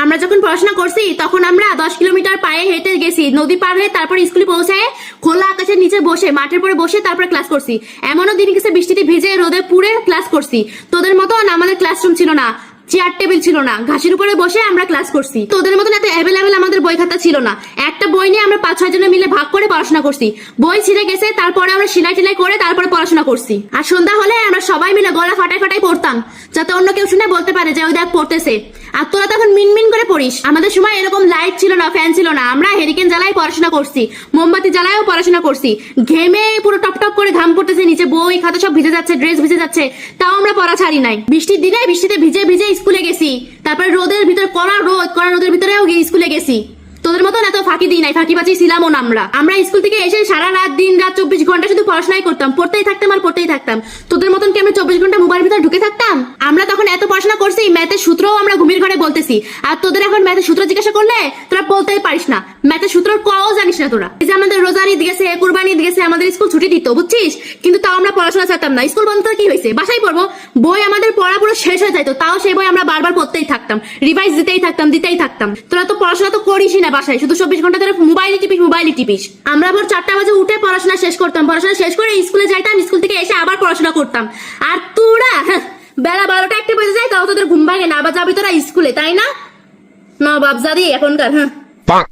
আমরা যখন পড়াশোনা করছি তখন আমরা 10 কিলোমিটার পায়ে হেঁটে গেছি, নদী পার হয়ে তারপর স্কুলে পৌঁছায় খোলা আকাশের নিচে বসে মাঠের পরে বসে তারপর ক্লাস করছি। এমনও দিন গেছে বৃষ্টিতে ভিজে রোদে পুড়ে ক্লাস করছি। তোদের মতন আমাদের ক্লাসরুম ছিল না, চেয়ার টেবিল ছিল না, ঘাসের উপরে বসে আমরা ক্লাস করছি। তোদের মতন এত অ্যাভেলেবেল আমাদের বই খাতা ছিল না। একটা বই নিয়ে আমরা 5-6 জনে মিলে ভাগ করে পড়াশোনা করছি। বই ছিঁড়ে গেছে, তারপরে আমরা সেলাই টেলাই করে তারপরে পড়াশোনা করছি। আর সন্ধ্যা হলে আমরা সবাই মিলে গলা ফাটাই ফাটাই পড়তাম, যাতে অন্য কেউ শুনে বলতে পারে যে ওই দেখ পড়তেছে। আর তোরা তখন মিনমিন করে পড়িস। আমাদের সময় এরকম লাইট ছিল না, ফ্যান ছিল না, আমরা হেরিকেন জ্বালাই পড়াশোনা করছি, মোমবাতি জ্বালায়ও পড়াশোনা করছি। ঘেমে পুরো টপ টপ করে ঘাম পড়তেছে, নিচে বই খাতা সব ভিজে যাচ্ছে, ড্রেস ভিজে যাচ্ছে, তাও আমরা পড়া ছাড়ি নাই। বৃষ্টির দিনে বৃষ্টিতে ভিজে ভিজে স্কুলে গেছি, তারপরে রোদের ভিতরে কড়া রোদের ভিতরেও স্কুলে গেছি। তোদের মতন এত ফাঁকি দিই নাই, ফাঁকিবাজি ছিলামও না আমরা স্কুল থেকে এসে সারা রাত দিন রাত 24 ঘন্টা শুধু পড়াশোনাই করতাম, পড়তেই থাকতাম আর পড়তেই থাকতাম। তোদের মতন কি আমরা 24 ঘন্টা মোবাইল ভিতরে ঢুকে থাকতাম? আমরা তখন এত পড়াশোনা করছি, ম্যাথের সূত্রও আমরা ঘুমির ঘরে বলতেছি। আর তোদের এখন ম্যাথের সূত্র জিজ্ঞাসা করলে তোরা বলতেই পারিস না, ম্যাথের সূত্র কও জানিস না তোরা। এই যে আমাদের রোজার ঈদ গেছে, কুরবানি ঈদ গেছে, আমাদের স্কুল ছুটি দিত বুঝছিস, কিন্তু তাও আমরা পড়াশোনা চাইতাম না। স্কুল বন্ধ কি হয়েছে, বাসায় পড়বো। বই আমাদের পড়া পুরো শেষ হয়ে যাইতো, তাও সেই বই আমরা বারবার পড়তেই থাকতাম, রিভাইজ দিতেই থাকতাম। তোরা তো পড়াশোনা তো করিসই না বাসায়, শুধু 24 ঘন্টা ধরে মোবাইলে টিপিস। আমরা ভোর 4টা বাজে উঠে পড়াশোনা শেষ করতাম, পড়াশোনা শেষ করে স্কুলে যাইতাম, স্কুল থেকে এসে আবার পড়াশোনা করতাম। আর তোরা বেলা 12টা 1টা বেজে যায়, তাও তোদের ঘুম ভাঙে না, আবার যাবি তোরা স্কুলে, তাই না? নবাব জাদি এখনকার।